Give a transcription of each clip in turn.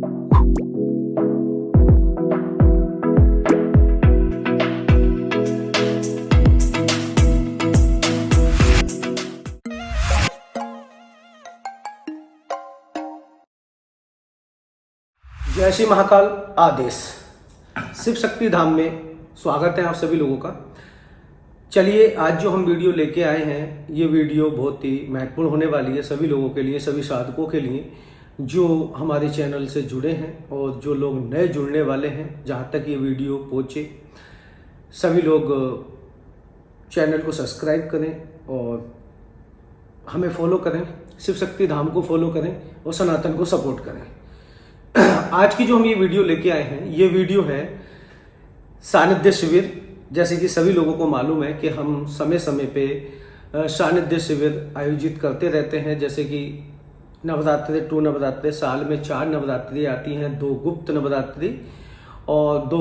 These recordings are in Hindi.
जय श्री महाकाल आदेश। शिव शक्ति धाम में स्वागत है आप सभी लोगों का। चलिए आज जो हम वीडियो लेके आए हैं, ये वीडियो बहुत ही महत्वपूर्ण होने वाली है सभी लोगों के लिए, सभी साधकों के लिए जो हमारे चैनल से जुड़े हैं और जो लोग नए जुड़ने वाले हैं। जहाँ तक ये वीडियो पहुँचे सभी लोग चैनल को सब्सक्राइब करें और हमें फॉलो करें, शिव शक्ति धाम को फॉलो करें और सनातन को सपोर्ट करें। आज की जो हम ये वीडियो लेके आए हैं, ये वीडियो है सानिध्य शिविर। जैसे कि सभी लोगों को मालूम है कि हम समय समय पे सानिध्य शिविर आयोजित करते रहते हैं। जैसे कि नवरात्रि, 2 नवरात्रि, साल में 4 नवरात्रि आती हैं, 2 गुप्त नवरात्रि और 2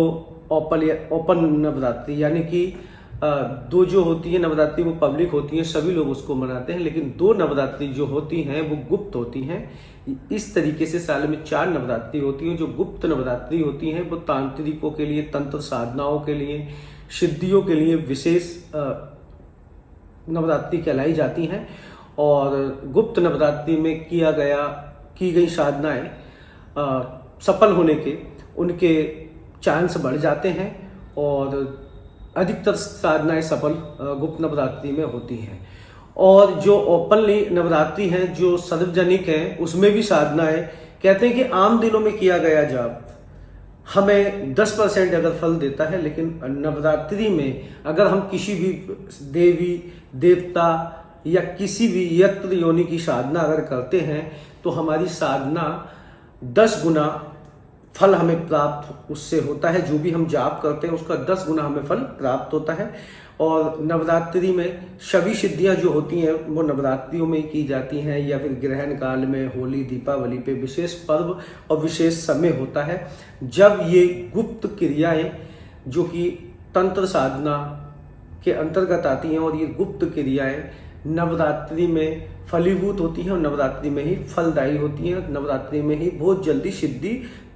ओपन नवरात्रि। यानी कि 2 जो होती है नवरात्रि वो पब्लिक होती हैं, सभी लोग उसको मनाते हैं, लेकिन 2 नवरात्रि जो होती हैं वो गुप्त होती हैं। इस तरीके से साल में 4 नवरात्रि होती हैं। जो गुप्त नवरात्रि होती हैं वो तांत्रिकों के लिए, तंत्र साधनाओं के लिए, सिद्धियों के लिए विशेष नवरात्रि कहलाई जाती हैं। और गुप्त नवरात्रि में की गई साधनाएं सफल होने के उनके चांस बढ़ जाते हैं और अधिकतर साधनाएं सफल गुप्त नवरात्रि में होती हैं। और जो ओपनली नवरात्रि हैं, जो सार्वजनिक हैं, उसमें भी साधनाएं कहते हैं कि आम दिनों में किया गया जाप हमें 10% अगर फल देता है, लेकिन नवरात्रि में अगर हम किसी भी देवी देवता या किसी भी यत्र योनि की साधना अगर करते हैं तो हमारी साधना 10 गुना फल हमें प्राप्त उससे होता है। जो भी हम जाप करते हैं उसका 10 गुना हमें फल प्राप्त होता है। और नवरात्रि में सभी सिद्धियां जो होती हैं वो नवरात्रियों में की जाती हैं या फिर ग्रहण काल में, होली दीपावली पे विशेष पर्व और विशेष समय होता है जब ये गुप्त क्रियाएं जो कि तंत्र साधना के अंतर्गत आती हैं और ये गुप्त क्रियाएं नवरात्रि में फलीभूत होती हैं और नवरात्रि में ही फलदायी होती हैं, नवरात्रि में ही बहुत जल्दी सिद्धि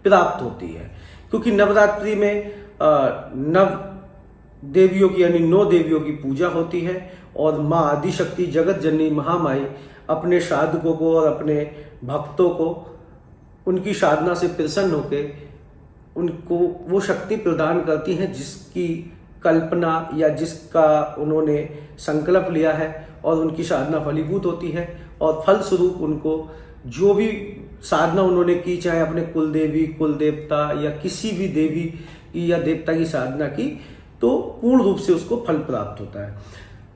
प्राप्त होती है। क्योंकि नवरात्रि में नव देवियों की यानी 9 देवियों की पूजा होती है और माँ आदिशक्ति जगत जननी महामाई अपने साधकों को और अपने भक्तों को उनकी साधना से प्रसन्न होकर उनको वो शक्ति प्रदान करती हैं जिसकी कल्पना या जिसका उन्होंने संकल्प लिया है, और उनकी साधना फलीभूत होती है और फलस्वरूप उनको जो भी साधना उन्होंने की, चाहे अपने कुल देवी, कुल देवता या किसी भी देवी या देवता की साधना की, तो पूर्ण रूप से उसको फल प्राप्त होता है।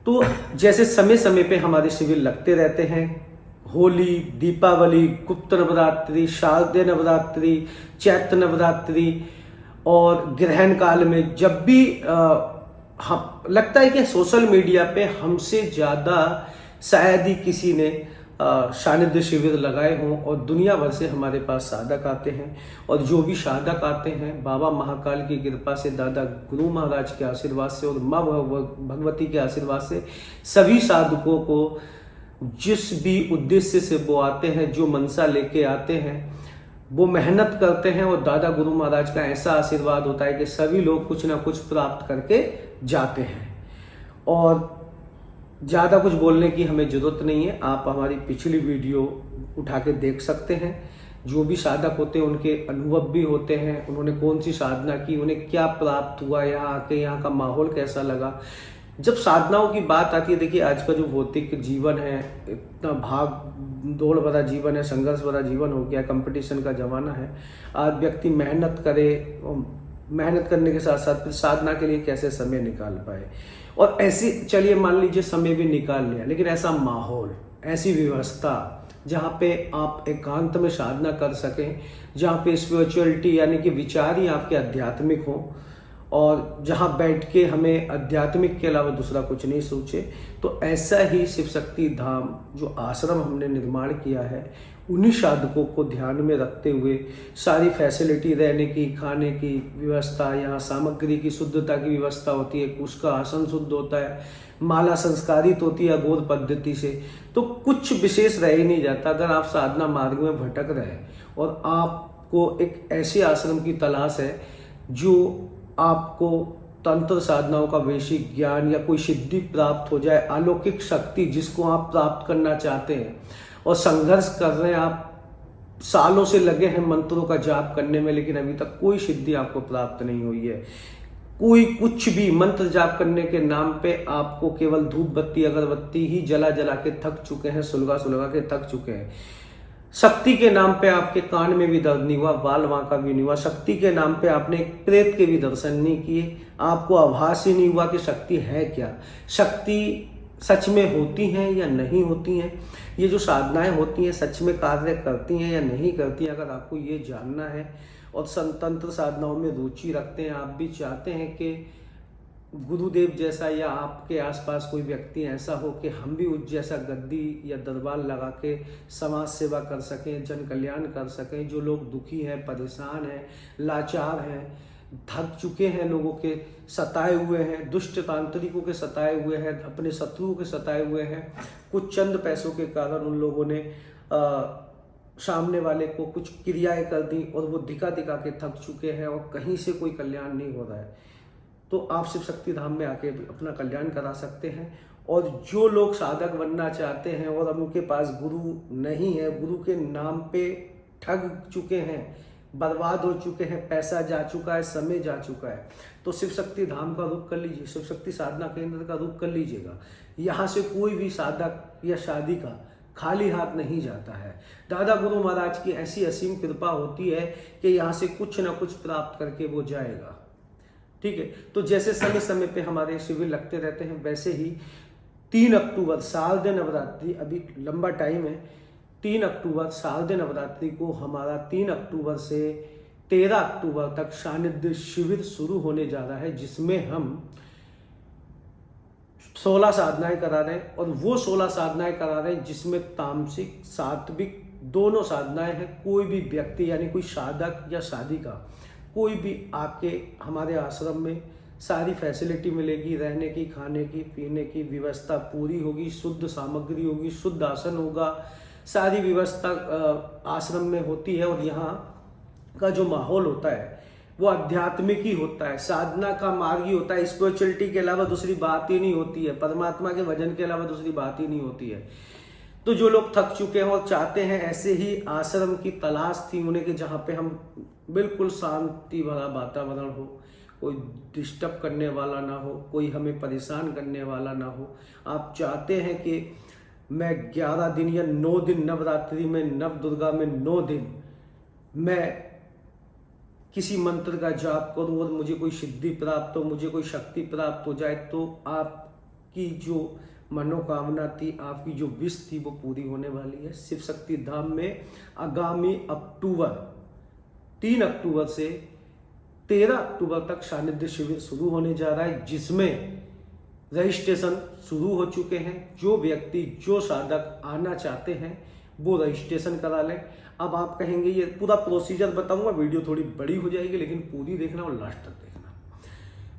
तो जैसे समय समय पे हमारे शिविर लगते रहते हैं, होली, दीपावली, गुप्त नवरात्रि, शारदीय नवरात्रि, चैत्र नवरात्रि और ग्रहण काल में जब भी हम लगता है कि सोशल मीडिया पे हमसे ज़्यादा शायद ही किसी ने सानिध्य शिविर लगाए हों, और दुनिया भर से हमारे पास साधक आते हैं। और जो भी साधक आते हैं बाबा महाकाल की कृपा से, दादा गुरु महाराज के आशीर्वाद से और माँ भगवती के आशीर्वाद से सभी साधकों को जिस भी उद्देश्य से वो आते हैं, जो मनसा लेके आते हैं, वो मेहनत करते हैं और दादा गुरु महाराज का ऐसा आशीर्वाद होता है कि सभी लोग कुछ ना कुछ प्राप्त करके जाते हैं। और ज़्यादा कुछ बोलने की हमें ज़रूरत नहीं है, आप हमारी पिछली वीडियो उठा के देख सकते हैं। जो भी साधक होते हैं उनके अनुभव भी होते हैं, उन्होंने कौन सी साधना की, उन्हें क्या प्राप्त हुआ, यहाँ आके यहाँ का माहौल कैसा लगा। जब साधनाओं की बात आती है, देखिए आज का जो भौतिक जीवन है, इतना भाग दौड़ भरा जीवन है, संघर्ष भरा जीवन हो गया, कंपटीशन का ज़माना है। आज व्यक्ति मेहनत करे, मेहनत करने के साथ साथ फिर साधना के लिए कैसे समय निकाल पाए। और ऐसी, चलिए मान लीजिए समय भी निकाल लिया, लेकिन ऐसा माहौल, ऐसी व्यवस्था जहाँ पे आप एकांत में साधना कर सकें, जहाँ पे स्पिरिचुअलिटी यानी कि विचार ही आपके आध्यात्मिक हों, और जहाँ बैठ के हमें आध्यात्मिक के अलावा दूसरा कुछ नहीं सोचे, तो ऐसा ही शिव शक्ति धाम जो आश्रम हमने निर्माण किया है, उन्हीं साधकों को ध्यान में रखते हुए सारी फैसिलिटी, रहने की, खाने की व्यवस्था, यहाँ सामग्री की शुद्धता की व्यवस्था होती है, उसका आसन शुद्ध होता है, माला संस्कारित होती है अघोर पद्धति से, तो कुछ विशेष रह ही नहीं जाता। अगर आप साधना मार्ग में भटक रहे और आप को एक ऐसे आश्रम की तलाश है जो आपको तंत्र साधनाओं का वैश्विक ज्ञान या कोई सिद्धि प्राप्त हो जाए, अलौकिक शक्ति जिसको आप प्राप्त करना चाहते हैं और संघर्ष कर रहे हैं, आप सालों से लगे हैं मंत्रों का जाप करने में, लेकिन अभी तक कोई सिद्धि आपको प्राप्त नहीं हुई है। कोई कुछ भी मंत्र जाप करने के नाम पे आपको केवल धूप बत्ती अगरबत्ती ही जला जला के थक चुके हैं, सुलगा सुलगा के थक चुके हैं। शक्ति के नाम पे आपके कान में भी दर्द नहीं हुआ, बाल वांका भी नहीं हुआ। शक्ति के नाम पे आपने एक प्रेत के भी दर्शन नहीं किए, आपको आभास ही नहीं हुआ कि शक्ति है क्या, शक्ति सच में होती हैं या नहीं होती हैं, ये जो साधनाएं होती हैं सच में कार्य करती हैं या नहीं करती हैं। अगर आपको ये जानना है और तंत्र साधनाओं में रुचि रखते हैं, आप भी चाहते हैं कि गुरुदेव जैसा या आपके आसपास कोई व्यक्ति ऐसा हो कि हम भी उस जैसा गद्दी या दरबार लगा के समाज सेवा कर सकें, जन कल्याण कर सकें। जो लोग दुखी हैं, परेशान हैं, लाचार हैं, थक चुके हैं, लोगों के सताए हुए हैं, दुष्ट तांत्रिकों के सताए हुए हैं, अपने शत्रुओं के सताए हुए हैं, कुछ चंद पैसों के कारण उन लोगों ने सामने वाले को कुछ क्रियाएं कर दी और वो दिखा दिखा के थक चुके हैं और कहीं से कोई कल्याण नहीं हो रहा है, तो आप शिव शक्ति धाम में आके अपना कल्याण करा सकते हैं। और जो लोग साधक बनना चाहते हैं और अब उनके पास गुरु नहीं है, गुरु के नाम पे ठग चुके हैं, बर्बाद हो चुके हैं, पैसा जा चुका है, समय जा चुका है, तो शिव शक्ति धाम का रुख कर लीजिए, शिव शक्ति साधना केंद्र का रुख कर लीजिएगा। यहाँ से कोई भी साधक या शादी का खाली हाथ नहीं जाता है। दादा गुरु महाराज की ऐसी असीम कृपा होती है कि यहाँ से कुछ ना कुछ प्राप्त करके वो जाएगा। ठीक है, तो जैसे समय समय पे हमारे शिविर लगते रहते हैं, वैसे ही 3 अक्टूबर शारदीय नवरात्रि, अभी लंबा टाइम है, 3 अक्टूबर शारदीय नवरात्रि को हमारा 3 अक्टूबर से 13 अक्टूबर तक सानिध्य शिविर शुरू होने जा रहा है, जिसमें हम 16 साधनाएं करा रहे हैं। और वो 16 साधनाएं करा रहे हैं जिसमें तामसिक सात्विक दोनों साधनाएं हैं। कोई भी व्यक्ति यानी कोई साधक या साधिका कोई भी आके हमारे आश्रम में सारी फैसिलिटी मिलेगी, रहने की, खाने की, पीने की व्यवस्था पूरी होगी, शुद्ध सामग्री होगी, शुद्ध आसन होगा, सारी व्यवस्था आश्रम में होती है। और यहाँ का जो माहौल होता है वो आध्यात्मिक ही होता है, साधना का मार्ग ही होता है, स्पिरिचुअलिटी के अलावा दूसरी बात ही नहीं होती है, परमात्मा के भजन के अलावा दूसरी बात ही नहीं होती है। तो जो लोग थक चुके हैं और चाहते हैं ऐसे ही आश्रम की तलाश थी उन्हें कि जहाँ पे हम बिल्कुल शांति भरा वातावरण हो, कोई डिस्टर्ब करने वाला ना हो, कोई हमें परेशान करने वाला ना हो। आप चाहते हैं कि मैं 11 दिन या 9 दिन नवरात्रि में, नव दुर्गा में 9 दिन मैं किसी मंत्र का जाप करूं और मुझे कोई सिद्धि प्राप्त हो, मुझे कोई शक्ति प्राप्त हो जाए, तो आपकी जो मनोकामना थी, आपकी जो विश थी, वो पूरी होने वाली है। शिव शक्ति धाम में आगामी अक्टूबर 3 अक्टूबर से 13 अक्टूबर तक सानिध्य शिविर शुरू होने जा रहा है, जिसमें रजिस्ट्रेशन शुरू हो चुके हैं। जो व्यक्ति, जो साधक आना चाहते हैं वो रजिस्ट्रेशन करा लें। अब आप कहेंगे ये पूरा प्रोसीजर बताऊंगा, वीडियो थोड़ी बड़ी हो जाएगी, लेकिन पूरी देखना और लास्ट तक देखना।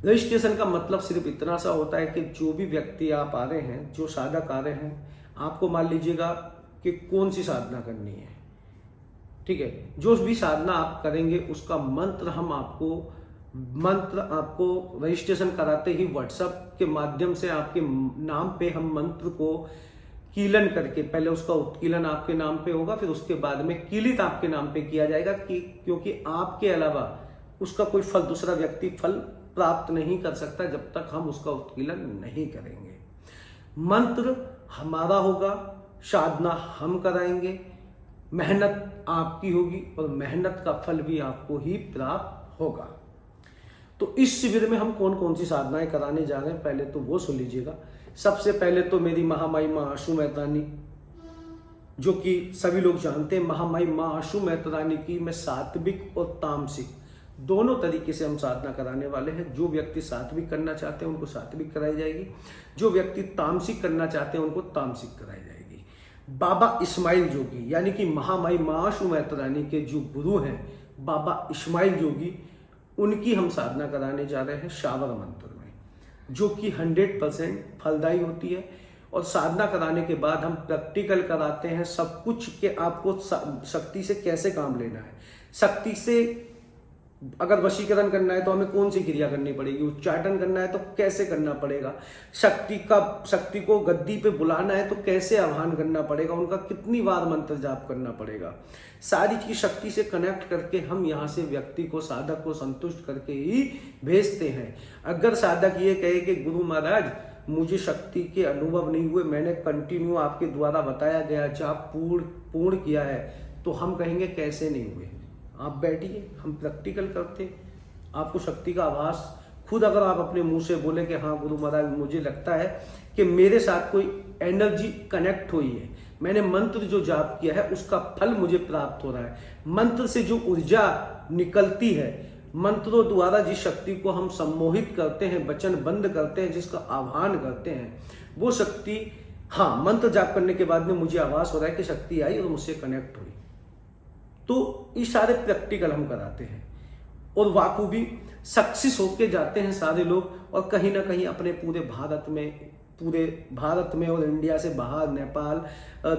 रजिस्ट्रेशन का मतलब सिर्फ इतना सा होता है कि जो भी व्यक्ति आप आ रहे हैं, जो साधक आ रहे हैं, आपको मान लीजिएगा कि कौन सी साधना करनी है, ठीक है, जो भी साधना आप करेंगे उसका मंत्र आपको रजिस्ट्रेशन कराते ही व्हाट्सएप के माध्यम से आपके नाम पे हम मंत्र को कीलन करके, पहले उसका उत्कीलन आपके नाम पे होगा, फिर उसके बाद में कीलित आपके नाम पे किया जाएगा, क्योंकि आपके अलावा उसका कोई फल, दूसरा व्यक्ति फल प्राप्त नहीं कर सकता जब तक हम उसका उत्कीलन नहीं करेंगे। मंत्र हमारा होगा, साधना हम कराएंगे, मेहनत आपकी होगी और मेहनत का फल भी आपको ही प्राप्त होगा। तो इस शिविर में हम कौन कौन सी साधनाएं कराने जा रहे हैं, पहले तो वो सुन लीजिएगा। सबसे पहले तो मेरी महामाई माँ आशु मेहतानी, जो कि सभी लोग जानते हैं, महामाई माँ आशु मेहतानी की मैं सात्विक और तामसिक दोनों तरीके से हम साधना कराने वाले हैं। जो व्यक्ति सात्विक करना चाहते हैं उनको सात्विक कराई जाएगी, जो व्यक्ति तामसिक करना चाहते हैं उनको तामसिक कराई जाएगी। बाबा इस्माइल जोगी यानी कि महामाई माँ आशु मेहतानी के जो गुरु हैं बाबा इस्माइल जोगी, उनकी हम साधना कराने जा रहे हैं शावर मंत्र में, जो कि 100% फलदायी होती है। और साधना कराने के बाद हम प्रैक्टिकल कराते हैं सब कुछ कि आपको शक्ति से कैसे काम लेना है, शक्ति से अगर वशीकरण करना है तो हमें कौन सी क्रिया करनी पड़ेगी, उच्चाटन करना है तो कैसे करना पड़ेगा, शक्ति को गद्दी पे बुलाना है तो कैसे आह्वान करना पड़ेगा, उनका कितनी बार मंत्र जाप करना पड़ेगा, सारी चीज शक्ति से कनेक्ट करके हम यहाँ से व्यक्ति को, साधक को संतुष्ट करके ही भेजते हैं। अगर साधक ये कहे कि गुरु महाराज मुझे शक्ति के अनुभव नहीं हुए, मैंने कंटिन्यू आपके द्वारा बताया गया जाप पूर्ण किया है, तो हम कहेंगे कैसे नहीं हुए, आप बैठिए, हम प्रैक्टिकल करते आपको शक्ति का आभास खुद अगर आप अपने मुंह से बोले कि हाँ गुरु महाराज मुझे लगता है कि मेरे साथ कोई एनर्जी कनेक्ट हुई है, मैंने मंत्र जो जाप किया है उसका फल मुझे प्राप्त हो रहा है, मंत्र से जो ऊर्जा निकलती है, मंत्रों द्वारा जिस शक्ति को हम सम्मोहित करते हैं, वचन बंद करते हैं, जिसका आह्वान करते हैं, वो शक्ति, हाँ मंत्र जाप करने के बाद में मुझे आभास हो रहा है कि शक्ति आई और मुझसे कनेक्ट हुई। तो ये सारे प्रैक्टिकल हम कराते हैं और वाकूबी सक्सेस होके जाते हैं सारे लोग, और कहीं ना कहीं अपने पूरे भारत में और इंडिया से बाहर, नेपाल,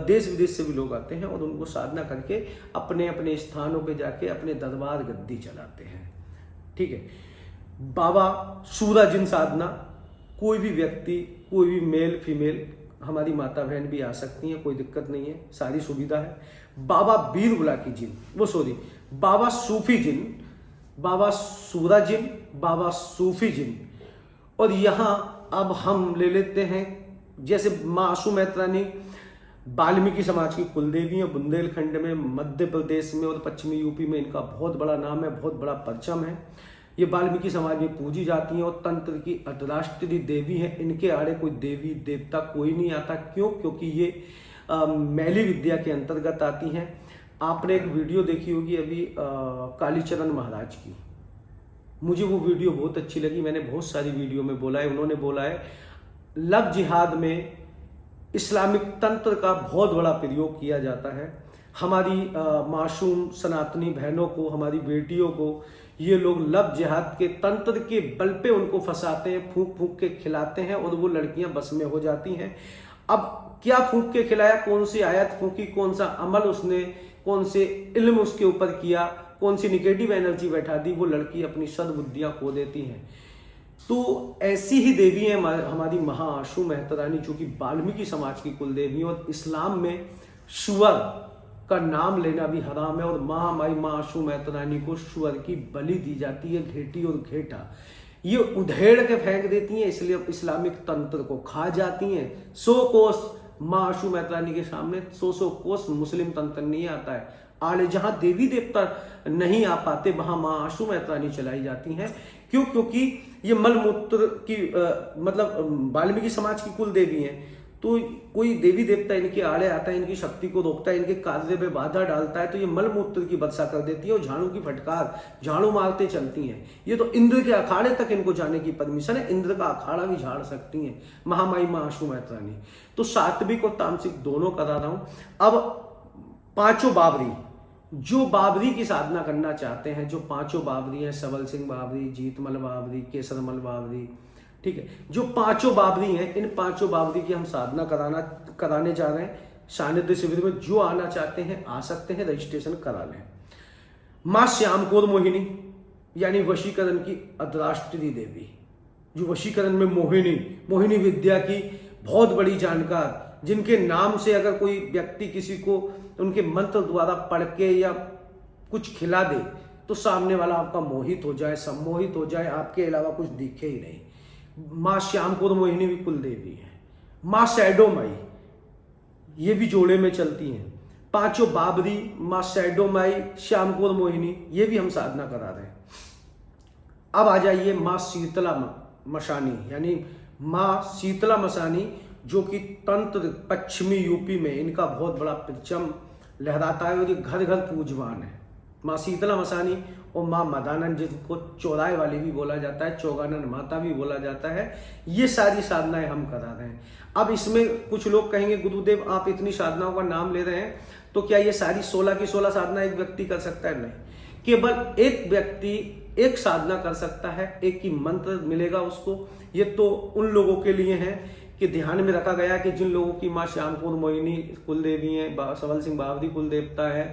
देश विदेश से भी लोग आते हैं और उनको साधना करके अपने अपने स्थानों पे जाके अपने दरबार गद्दी चलाते हैं। ठीक है, बाबा सूरा जिन साधना, कोई भी व्यक्ति, कोई भी मेल फीमेल, हमारी माता बहन भी आ सकती हैं, कोई दिक्कत नहीं है, सारी सुविधा है। बाबा बीर बुलाकी जिन, बाबा सूफी जिन, बाबा सूरा जिन, बाबा सूफी जिन। और यहाँ अब हम ले लेते हैं, जैसे माँ आशू मैत्रानी वाल्मीकि समाज की कुलदेवी है, बुंदेलखंड में, मध्य प्रदेश में और पश्चिमी यूपी में इनका बहुत बड़ा नाम है, बहुत बड़ा परचम है। ये वाल्मीकि समाज में पूजी जाती हैं और तंत्र की अंतर्राष्ट्रीय देवी हैं। इनके आड़े कोई देवी देवता कोई नहीं आता। क्यों? क्योंकि ये मैली विद्या के अंतर्गत आती हैं। आपने एक वीडियो देखी होगी अभी कालीचरण महाराज की, मुझे वो वीडियो बहुत अच्छी लगी। मैंने बहुत सारी वीडियो में बोला है, उन्होंने बोला है लव जिहाद में इस्लामिक तंत्र का बहुत बड़ा प्रयोग किया जाता है। हमारी मासूम सनातनी बहनों को, हमारी बेटियों को ये लोग लव जिहाद के तंत्र के बल पे उनको फंसाते हैं, फूंक फूंक के खिलाते हैं और वो लड़कियां बस में हो जाती हैं। अब क्या फूंक के खिलाया, कौन सी आयत फूंकी, कौन सा अमल उसने, कौन से इल्म उसके ऊपर किया, कौन सी निगेटिव एनर्जी बैठा दी, वो लड़की अपनी सद्बुद्धियां खो देती हैं। तो ऐसी ही देवी है हमारी महाआशू महतरानी, जो कि वाल्मीकि समाज की कुलदेवी। और इस्लाम में सुअर का नाम लेना भी हराम है और महामाई महाआशू महतरानी को सुअर की बलि दी जाती है, घेटी और घेटा। ये उधेड़ के फेंक देती हैं, इसलिए इस्लामिक तंत्र को खा जाती हैं। 100 कोस माँ आशू मैत्रानी के सामने 100 कोस मुस्लिम तंत्र नहीं आता है। आड़े जहां देवी देवता नहीं आ पाते वहां माँ आशू मैत्रानी चलाई जाती हैं। क्यों? क्योंकि ये मलमूत्र की मतलब वाल्मीकि समाज की कुल देवी हैं। तो कोई देवी देवता इनके आड़े आता है, इनकी शक्ति को रोकता है, इनके कार्य पे बाधा डालता है, तो ये मलमूत्र की वर्षा कर देती है और झाड़ू की फटकार, झाड़ू मारते चलती हैं। ये तो इंद्र के अखाड़े तक इनको जाने की परमिशन है, इंद्र का अखाड़ा भी झाड़ सकती हैं महामाई माँ आशू मैत्रानी। तो सात्विक और तामसिक दोनों करा रहा हूं। अब पांचों बाबरी, जो बाबरी की साधना करना चाहते हैं, जो पांचों बाबरी हैं, सबल सिंह बाबरी, जीतमल बाबरी, केसरमल बाबरी, ठीक है, जो पांचों बाबरी हैं, इन पांचों बाबरी की हम साधना कराने जा रहे हैं। सानिध्य शिविर में जो आना चाहते हैं आ सकते हैं, रजिस्ट्रेशन करा लें। मां श्याम कौर मोहिनी यानी वशीकरण की अंतर्राष्ट्रीय देवी, जो वशीकरण में मोहिनी विद्या की बहुत बड़ी जानकार, जिनके नाम से अगर कोई व्यक्ति किसी को उनके मंत्र द्वारा पढ़ के या कुछ खिला दे तो सामने वाला आपका मोहित हो जाए, सम्मोहित हो जाए, आपके अलावा कुछ दिखे ही नहीं। माँ श्याम कौर मोहिनी भी कुल देवी है। माँ शैडो माई, ये भी जोड़े में चलती हैं। पांचों बाबरी, माँ शैडो माई, श्याम कौर मोहिनी, ये भी हम साधना करा रहे हैं। अब आ जाइए माँ शीतला मशानी, यानी माँ शीतला मशानी, जो कि तंत्र पश्चिमी यूपी में इनका बहुत बड़ा परचम लहराता है और ये घर घर पूजवान है। माँ शीतला मसानी और माँ मदानंद, जिनको चौराहे वाली भी बोला जाता है, चौगानन माता भी बोला जाता है, ये सारी साधनाएं हम करा रहे हैं। अब इसमें कुछ लोग कहेंगे गुरुदेव आप इतनी साधनाओं का नाम ले रहे हैं, तो क्या ये सारी 16 की 16 साधना एक व्यक्ति कर सकता है? नहीं, केवल एक व्यक्ति एक साधना कर सकता है, एक ही मंत्र मिलेगा उसको। ये तो उन लोगों के लिए है कि ध्यान में रखा गया कि जिन लोगों की माँ श्याम कौर मोहिनी कुल देवी है, सबल सिंह बाबरी कुल देवता है,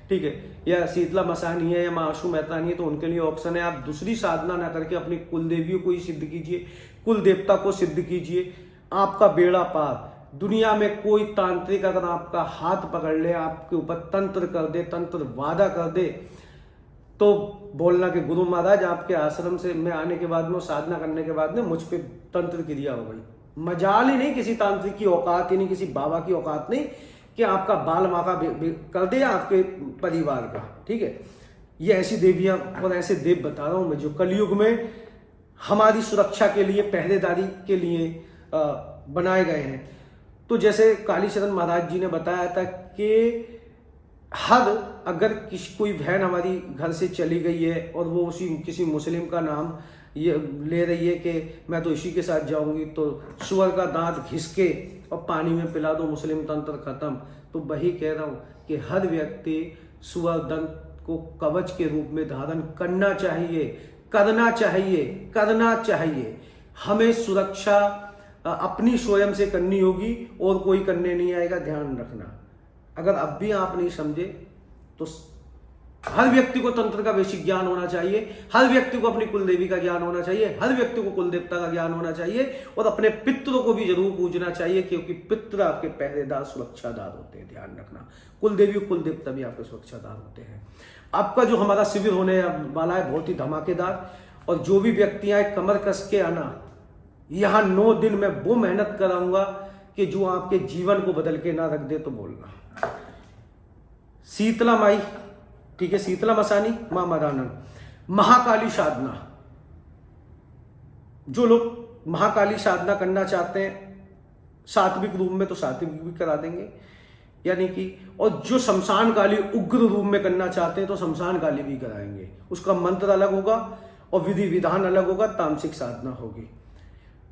ठीक है, या शीतला मसानी है या माँ आशु मेहतानी है, तो उनके लिए ऑप्शन है। आप दूसरी साधना ना करके अपनी कुल देवियों को ही सिद्ध कीजिए, कुल देवता को सिद्ध कीजिए, आपका बेड़ा पार। दुनिया में कोई तांत्रिक अगर आपका हाथ पकड़ ले, आपके ऊपर तंत्र कर दे, तंत्र वादा कर दे, तो बोलना कि गुरु महाराज आपके आश्रम से मैं आने के बाद में, साधना करने के बाद में मुझ पे तंत्र क्रिया हो गई। मजाल ही नहीं, किसी तांत्रिक की औकात ही नहीं, किसी बाबा की औकात नहीं कि आपका बाल माका कर दे आपके परिवार का। ठीक है, ये ऐसी देवियां और ऐसे देव बता रहा हूं मैं जो कलयुग में हमारी सुरक्षा के लिए, पहरेदारी के लिए बनाए गए हैं। तो जैसे कालीचरण महाराज जी ने बताया था कि अगर कोई बहन हमारी घर से चली गई है और वो किसी मुस्लिम का नाम ये ले रही है कि मैं तो इसी के साथ जाऊंगी, तो सुअर का दांत घिस के और पानी में पिला दो, मुस्लिम तंत्र खत्म। तो वही कह रहा हूं कि हर व्यक्ति सुअर दंत को कवच के रूप में धारण करना चाहिए, करना चाहिए, करना चाहिए। हमें सुरक्षा अपनी स्वयं से करनी होगी और कोई करने नहीं आएगा, ध्यान रखना। अगर अब भी आप नहीं समझे तो हर व्यक्ति को तंत्र का बेसिक ज्ञान होना चाहिए, हर व्यक्ति को अपनी कुल देवी का ज्ञान होना चाहिए, हर व्यक्ति को कुल देवता का ज्ञान होना चाहिए और अपने पितरों को भी जरूर पूजना चाहिए, क्योंकि पितर आपके पहरेदार, सुरक्षादार होते हैं। ध्यान रखना, कुल देवी और कुल देवता भी आपके सुरक्षादार होते हैं। आपका जो हमारा शिविर होने वाला है बहुत ही धमाकेदार, और जो भी व्यक्ति आए कमर कस के आना। यहां 9 दिन में वो मेहनत कराऊंगा कि जो आपके जीवन को बदल के ना रख दे। तो बोलना शीतला माई, ठीक है, शीतला मसानी, मां मदानंद, महाकाली साधना। जो लोग महाकाली साधना करना चाहते हैं सात्विक रूप में, तो सात्विक भी करा देंगे, यानी कि, और जो शमशान काली उग्र रूप में करना चाहते हैं तो शमशान काली भी कराएंगे। उसका मंत्र अलग होगा और विधि विधान अलग होगा, तामसिक साधना होगी।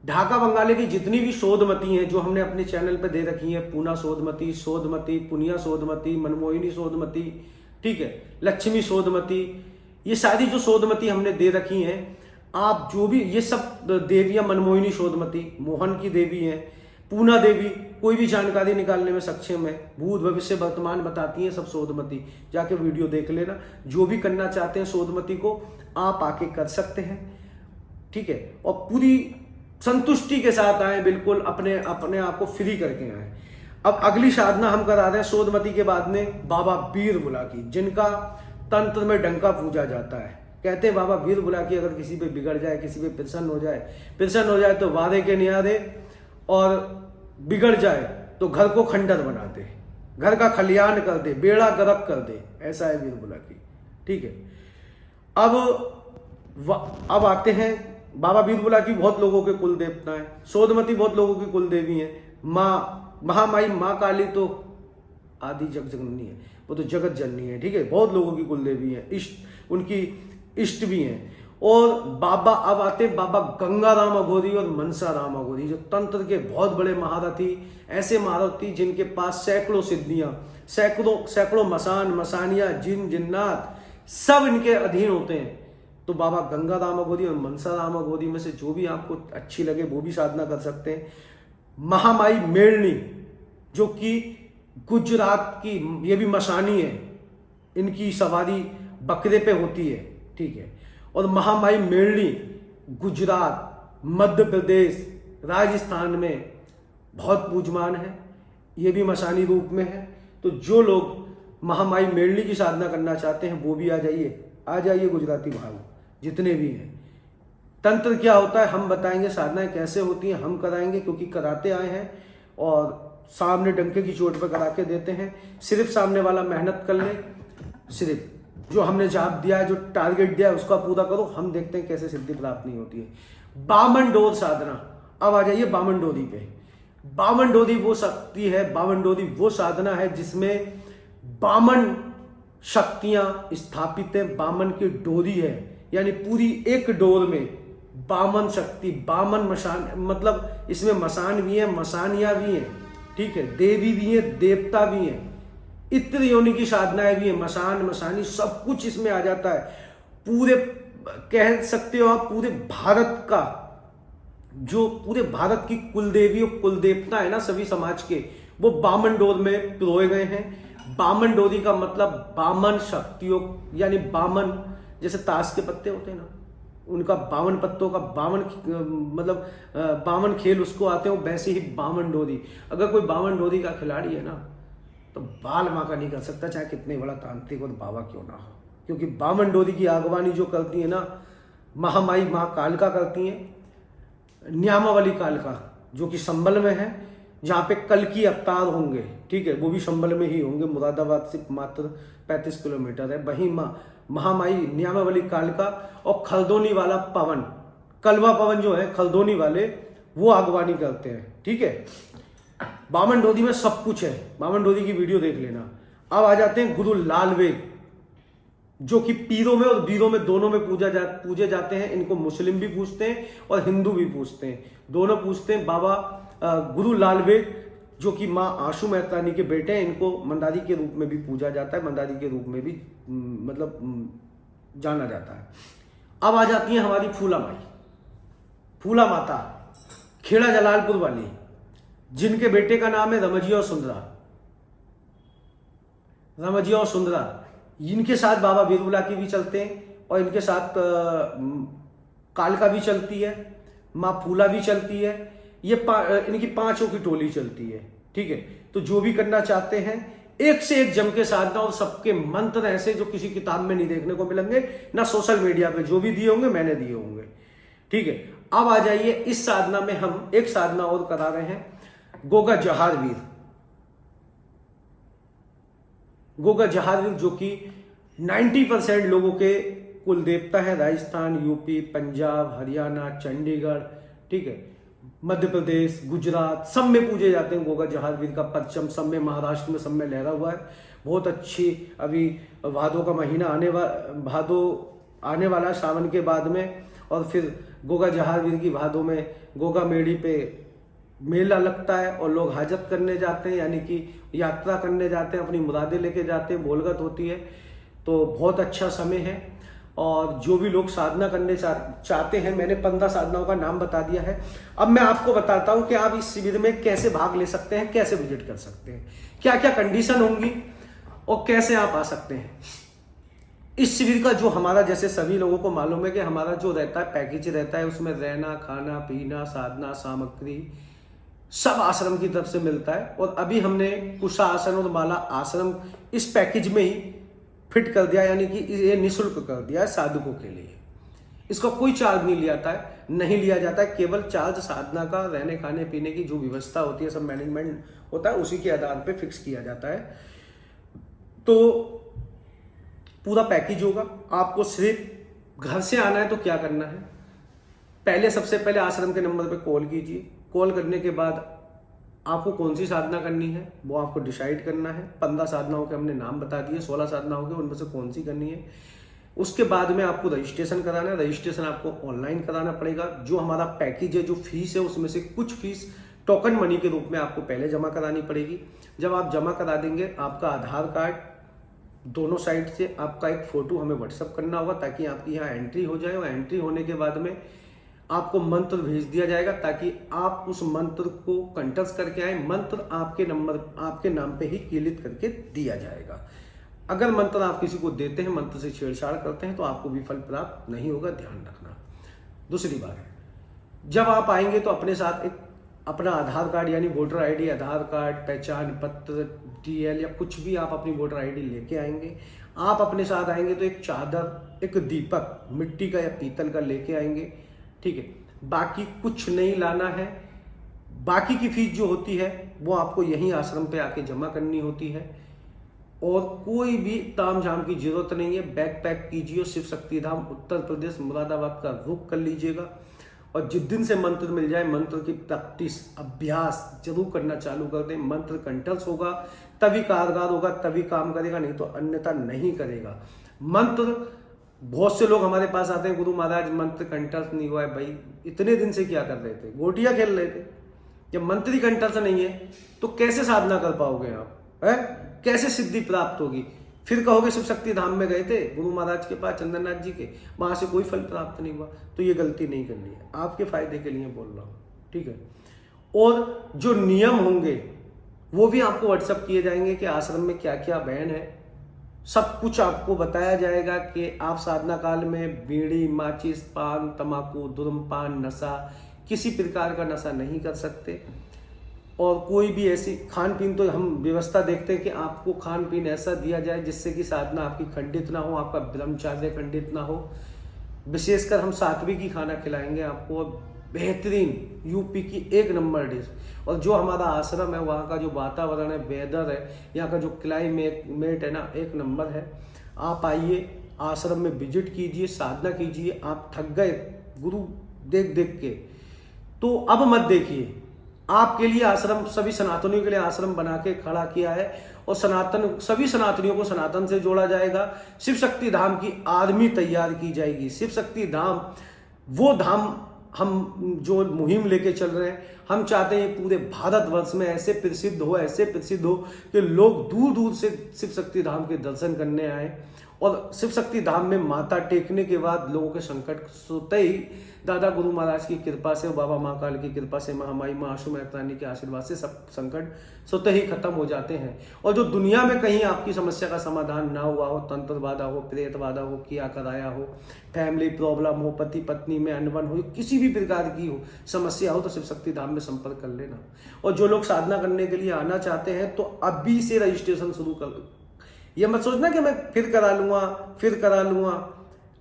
ढाका बंगाली की जितनी भी शोधमती हैं जो हमने अपने चैनल पे दे रखी हैं, पूना शोधमती, शोधमती, पुनिया शोधमती, मनमोहिनी शोधमती, ठीक है, लक्ष्मी शोधमती, ये सारी जो शोधमती हमने दे रखी हैं, आप जो भी, ये सब देवियां, मनमोहिनी शोधमती, मोहन की देवी हैं, पूना देवी कोई भी जानकारी निकालने में सक्षम है, भूत भविष्य वर्तमान बताती हैं सब शोधमती। जाके वीडियो देख लेना। जो भी करना चाहते हैं शोधमती को, आप आके कर सकते हैं, ठीक है, और पूरी संतुष्टि के साथ आए, बिल्कुल अपने आप को फ्री करके आए। अब अगली साधना हम करा रहे हैं शोधमती के बाद में बाबा वीरबुला की, जिनका तंत्र में डंका पूजा जाता है। कहते हैं बाबा वीरबुला की अगर किसी पे बिगड़ जाए, किसी पे प्रसन्न हो जाए तो वादे के नियादे, और बिगड़ जाए तो घर को खंडर बना दे, घर का खलियान कर दे, बेड़ा गर्क कर दे। ऐसा है वीरबुला की, ठीक है। अब आते हैं, बाबा वीरबुला की बहुत लोगों के कुल देवता है, शोधमती बहुत लोगों की कुल देवी है, माँ महामाई, माँ काली तो आदि जग जननी है, वो तो जगत जननी है, ठीक है, बहुत लोगों की कुल देवी है, इष्ट, उनकी इष्ट भी हैं। और बाबा, अब आते हैं बाबा गंगाराम अघोरी और मनसा राम अघोरी, जो तंत्र के बहुत बड़े महारथी, ऐसे महारथी जिनके पास सैकड़ों सिद्धियां, सैकड़ों मसानियां, जिन जिन्नात सब इनके अधीन होते हैं। तो बाबा गंगाराम अघोरी और मनसा राम अघोरी में से जो भी आपको अच्छी लगे वो भी साधना कर सकते हैं। महामाई मेलनी, जो कि गुजरात की, ये भी मसानी है, इनकी सवारी बकरे पे होती है, ठीक है। और महामाई मेलनी गुजरात, मध्य प्रदेश, राजस्थान में बहुत पूजमान है, ये भी मसानी रूप में है। तो जो लोग महामाई मेलनी की साधना करना चाहते हैं वो भी आ जाइए गुजराती भाई जितने भी हैं। तंत्र क्या होता है हम बताएंगे, साधनाएं कैसे होती हैं हम कराएंगे, क्योंकि कराते आए हैं और सामने डंके की चोट पर करा के देते हैं। सिर्फ सामने वाला मेहनत कर ले, सिर्फ जो हमने जाप दिया है, जो टारगेट दिया है उसका पूरा करो, हम देखते हैं कैसे सिद्धि प्राप्त नहीं होती है। बामन डोर साधना, अब आ जाइए बामन डोरी पे। बामन डोरी वो शक्ति है, बामन डोरी वो साधना है जिसमें बामन शक्तियां स्थापित है, बामन की डोरी है, यानी पूरी एक डोर में बामन शक्ति, बामन मसान, मतलब इसमें मसान भी है, मसानियां भी हैं, ठीक है, देवी भी है, देवता भी है, इत्र योनि की साधनाएं भी है, मसान मसानी सब कुछ इसमें आ जाता है। पूरे कह सकते हो आप पूरे भारत का, जो पूरे भारत की कुलदेवी और कुलदेवता है ना सभी समाज के, वो बामन डोर में पिरोए गए हैं। बामन डोरी का मतलब बामन शक्तियों, यानी बामन, जैसे ताश के पत्ते होते हैं ना, उनका 52 पत्तों का 52 मतलब 52 खेल उसको आते हैं, वैसे ही बामन डोरी। अगर कोई बामन डोरी का खिलाड़ी है ना, तो बाल माका नहीं कर सकता, चाहे कितने बड़ा तांत्रिक और बाबा क्यों ना हो। क्योंकि बामन डोरी की आगवानी जो करती है ना, महामाई माँ कालका करती हैं, न्यामावली कालका जो कि संबल में है, जहाँ पे कल की अवतार होंगे, ठीक है, वो भी संबल में ही होंगे, मुरादाबाद से मात्र 35 किलोमीटर है। वहीं महामाई न्यामावली कालका और खलदोनी वाला पवन, कलवा पवन जो है खलदोनी वाले, वो आगवानी करते हैं, ठीक है। बामन डोरी में सब कुछ है, बामन डोरी की वीडियो देख लेना। अब आ जाते हैं गुरु लालवेग, जो कि पीरों में और वीरों में दोनों में पूजे जाते हैं। इनको मुस्लिम भी पूजते हैं और हिंदू भी पूजते हैं, दोनों पूजते हैं। बाबा गुरु लालवेग जो कि माँ आशू मेहतानी के बेटे हैं, इनको मंदारी के रूप में भी पूजा जाता है, मंदारी के रूप में भी मतलब जाना जाता है। अब आ जाती है हमारी फूला माई, फूला माता, खेड़ा जलालपुर वाली, जिनके बेटे का नाम है रमजिया और सुंदरा, रमजिया और सुंदरा। इनके साथ बाबा बिरबुला की भी चलते हैं और इनके साथ कालका भी चलती है, माँ फूला भी चलती है। ये इनकी 5 की टोली चलती है, ठीक है। तो जो भी करना चाहते हैं, एक से एक जम के साधना, और सबके मंत्र ऐसे जो किसी किताब में नहीं देखने को मिलेंगे, ना सोशल मीडिया पे, जो भी दिए होंगे मैंने दिए होंगे, ठीक है। अब आ जाइए इस साधना में, हम एक साधना और करा रहे हैं, गोगा जहार वीर। गोगा जहार वीर जो कि 90% लोगों के कुल देवता है, राजस्थान, यूपी, पंजाब, हरियाणा, चंडीगढ़, ठीक है, मध्य प्रदेश, गुजरात, सब में पूजे जाते हैं। गोगा जहार वीर का परचम सब में, महाराष्ट्र में सब में लहरा हुआ है। बहुत अच्छी, अभी भादों का महीना भादो आने वाला है सावन के बाद में, और फिर गोगा जहार वीर की भादों में गोगा मेड़ी पे मेला लगता है और लोग हाजत करने जाते हैं, यानी कि यात्रा करने जाते हैं, अपनी मुरादें लेके जाते हैं, बोलगत होती है। तो बहुत अच्छा समय है। और जो भी लोग साधना करने चाहते हैं, मैंने 15 साधनाओं का नाम बता दिया है। अब मैं आपको बताता हूं कि आप इस शिविर में कैसे भाग ले सकते हैं, कैसे विजिट कर सकते हैं, क्या क्या कंडीशन होंगी और कैसे आप आ सकते हैं। इस शिविर का जो हमारा, जैसे सभी लोगों को मालूम है कि हमारा जो रहता है पैकेज रहता है, उसमें रहना, खाना, पीना, साधना सामग्री सब आश्रम की तरफ से मिलता है। और अभी हमने कुशा आसन और माला आश्रम इस पैकेज में ही फिट कर दिया, यानी कि ये निःशुल्क कर दिया है साधकों के लिए। इसका कोई चार्ज नहीं लिया जाता है, केवल चार्ज साधना का, रहने खाने पीने की जो व्यवस्था होती है, सब मैनेजमेंट होता है, उसी के आधार पे फिक्स किया जाता है। तो पूरा पैकेज होगा। आपको सिर्फ घर से आना है तो क्या करना है, पहले सबसे पहले आश्रम के नंबर पे कॉल कीजिए। कॉल करने के बाद आपको कौन सी साधना करनी है वो आपको डिसाइड करना है। 15 साधनाओं के हमने नाम बता दिए, 16 साधनाओं के, उनमें से कौन सी करनी है। उसके बाद में आपको रजिस्ट्रेशन कराना है। रजिस्ट्रेशन आपको ऑनलाइन कराना पड़ेगा। जो हमारा पैकेज है, जो फीस है, उसमें से कुछ फीस टोकन मनी के रूप में आपको पहले जमा करानी पड़ेगी। जब आप जमा करा देंगे, आपका आधार कार्ड दोनों साइड से, आपका एक फोटो हमें व्हाट्सअप करना होगा ताकि आपकी यहाँ एंट्री हो जाए। और एंट्री होने के बाद में आपको मंत्र भेज दिया जाएगा ताकि आप उस मंत्र को कंठस्थ करके आए। मंत्र आपके नाम पे ही कीलित करके दिया जाएगा। अगर मंत्र आप किसी को देते हैं, मंत्र से छेड़छाड़ करते हैं, तो आपको भी फल प्राप्त नहीं होगा, ध्यान रखना। दूसरी बात, जब आप आएंगे तो अपने साथ एक अपना आधार कार्ड, यानी वोटर आईडी, आधार कार्ड, पहचान पत्र, DL या कुछ भी आप अपनी वोटर आईडी लेके आएंगे। आप अपने साथ आएंगे तो एक चादर, एक दीपक मिट्टी का या पीतल का लेके आएंगे, ठीक है। बाकी कुछ नहीं लाना है। बाकी की फीस जो होती है वो आपको यहीं आश्रम पे आके जमा करनी होती है। और कोई भी ताम झाम की जरूरत नहीं है। बैग पैक कीजिए, शिव शक्ति धाम उत्तर प्रदेश मुरादाबाद का रुख कर लीजिएगा। और जिस दिन से मंत्र मिल जाए, मंत्र की प्रैक्टिस, अभ्यास जरूर करना चालू कर दें। मंत्र कंठस्थ होगा तभी कारगर होगा, तभी काम करेगा, नहीं तो अन्यथा नहीं करेगा। मंत्र, बहुत से लोग हमारे पास आते हैं, गुरु महाराज मंत्र कंठस्थ नहीं हुआ है। भाई इतने दिन से क्या कर रहे थे, गोटियां खेल रहे थे। जब मंत्र ही कंठस्थ नहीं है तो कैसे साधना कर पाओगे आप, है? कैसे सिद्धि प्राप्त होगी? फिर कहोगे शिव शक्ति धाम में गए थे गुरु महाराज के पास, चंद्रनाथ जी के, वहां से कोई फल प्राप्त नहीं हुआ। तो ये गलती नहीं करनी है, आपके फायदे के लिए बोल रहा हूं, ठीक है। और जो नियम होंगे वो भी आपको व्हाट्सअप किए जाएंगे कि आश्रम में क्या क्या बैन है। सब कुछ आपको बताया जाएगा कि आप साधना काल में बीड़ी, माचिस, पान, तंबाकू, धूम्रपान, नशा, किसी प्रकार का नशा नहीं कर सकते। और कोई भी ऐसी खान पीन, तो हम व्यवस्था देखते हैं कि आपको खान पीन ऐसा दिया जाए जिससे कि साधना आपकी खंडित ना हो, आपका ब्रह्मचर्य खंडित ना हो। विशेषकर हम सात्विक ही खाना खिलाएंगे आपको, बेहतरीन यूपी की एक नंबर डिश। और जो हमारा आश्रम है, वहाँ का जो वातावरण है, वेदर है, यहाँ का जो क्लाइमेट है ना, एक नंबर है। आप आइए, आश्रम में विजिट कीजिए, साधना कीजिए। आप थक गए गुरु देख देख के, तो अब मत देखिए। आपके लिए आश्रम, सभी सनातनियों के लिए आश्रम बना के खड़ा किया है, और सभी सनातनियों को सनातन से जोड़ा जाएगा। शिव शक्ति धाम की आर्मी तैयार की जाएगी। शिव शक्ति धाम वो धाम हम जो मुहिम लेके चल रहे हैं, हम चाहते हैं पूरे भारतवर्ष में ऐसे प्रसिद्ध हो कि लोग दूर दूर से शिव शक्ति धाम के दर्शन करने आए। और शिव शक्ति धाम में माथा टेकने के बाद लोगों के संकट सोते ही दादा गुरु महाराज की कृपा से, बाबा महाकाल की कृपा से, महामाई माँ आशु मेहतानी के आशीर्वाद से सब संकट सोते ही खत्म हो जाते हैं। और जो दुनिया में कहीं आपकी समस्या का समाधान ना हुआ हो, तंत्र बाधा हो, प्रेत बाधा हो, किया कराया हो, फैमिली प्रॉब्लम हो, पति पत्नी में अनबन हो, किसी भी प्रकार की हो समस्या हो, तो शिव शक्ति धाम में संपर्क कर लेना। और जो लोग साधना करने के लिए आना चाहते हैं, तो अभी से रजिस्ट्रेशन शुरू कर। ये मत सोचना कि मैं फिर करा लूंगा।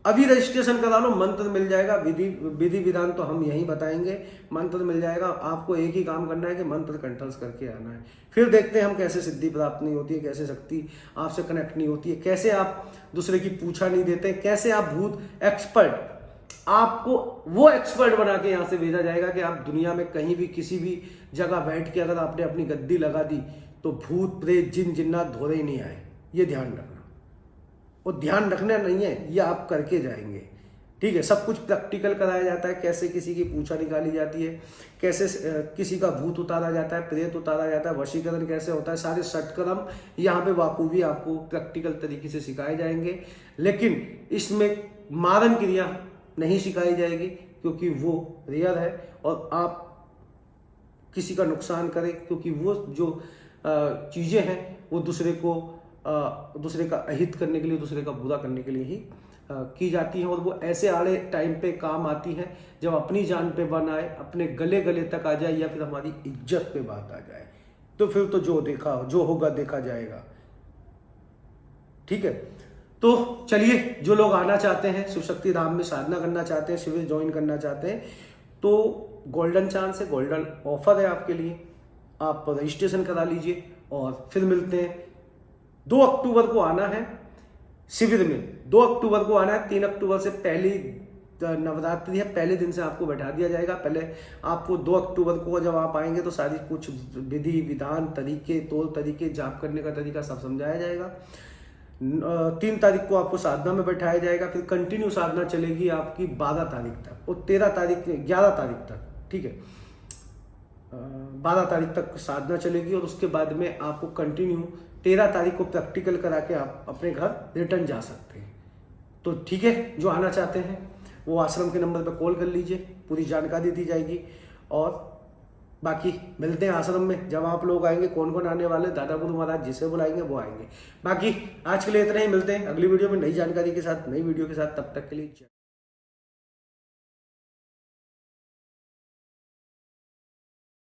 अभी रजिस्ट्रेशन करा लो, मंत्र मिल जाएगा। विधि विधान तो हम यहीं बताएंगे, मंत्र मिल जाएगा। आपको एक ही काम करना है कि मंत्र कंठस्थ करके आना है। फिर देखते हैं हम कैसे सिद्धि प्राप्त नहीं होती है, कैसे शक्ति आपसे कनेक्ट नहीं होती है, कैसे आप दूसरे की पूछा नहीं देते, कैसे आप भूत एक्सपर्ट, आपको वो एक्सपर्ट बना के यहाँ से भेजा जाएगा कि आप दुनिया में कहीं भी किसी भी जगह बैठ के अगर आपने अपनी गद्दी लगा दी, तो भूत प्रेत जिन जिन्नात धोरे ही नहीं आए। ये ध्यान रखना। और ध्यान रखना नहीं है, ये आप करके जाएंगे। ठीक है, सब कुछ प्रैक्टिकल कराया जाता है। कैसे किसी की पूछा निकाली जाती है, कैसे किसी का भूत उतारा जाता है, प्रेत उतारा जाता है, वशीकरण कैसे होता है, सारे सटकर्म यहाँ पे बाखूबी आपको प्रैक्टिकल तरीके से सिखाए जाएंगे। लेकिन इसमें मारन क्रिया नहीं सिखाई जाएगी, क्योंकि वो रेयर है और आप किसी का नुकसान करें, क्योंकि वो जो चीज़ें हैं वो दूसरे का अहित करने के लिए, दूसरे का बुरा करने के लिए ही की जाती हैं। और वो ऐसे आड़े टाइम पे काम आती है जब अपनी जान पे बन आए, अपने गले तक आ जाए, या फिर हमारी इज्जत पे बात आ जाए, तो फिर तो जो होगा देखा जाएगा। ठीक है, तो चलिए, जो लोग आना चाहते हैं, शिव शक्ति धाम में साधना करना चाहते हैं, शिविर ज्वाइन करना चाहते हैं, तो गोल्डन चांस है, गोल्डन ऑफर है आपके लिए। आप रजिस्ट्रेशन करा लीजिए और फिर मिलते हैं। 2 अक्टूबर को आना है शिविर में, 2 अक्टूबर को आना है। 3 अक्टूबर से पहली नवरात्रि है, पहले दिन से आपको बैठा दिया जाएगा। पहले आपको 2 अक्टूबर को जब आप आएंगे तो सारी कुछ विधि विधान, तरीके, तौर तरीके, जाप करने का तरीका सब समझाया जाएगा। 3 तारीख को आपको साधना में बैठाया जाएगा। फिर कंटिन्यू साधना चलेगी आपकी 12 तारीख तक और 11 तारीख तक। ठीक है, 12 तारीख तक साधना चलेगी और उसके बाद में आपको कंटिन्यू 13 तारीख को प्रैक्टिकल करा के आप अपने घर रिटर्न जा सकते हैं। तो ठीक है, जो आना चाहते हैं वो आश्रम के नंबर पर कॉल कर लीजिए, पूरी जानकारी दी जाएगी। और बाकी मिलते हैं आश्रम में। जब आप लोग आएंगे, कौन कौन आने वाले, दादा गुरु महाराज जिसे बुलाएंगे वो आएंगे। बाकी आज के लिए इतना ही, मिलते हैं अगली वीडियो में नई जानकारी के साथ, नई वीडियो के साथ। तब तक के लिए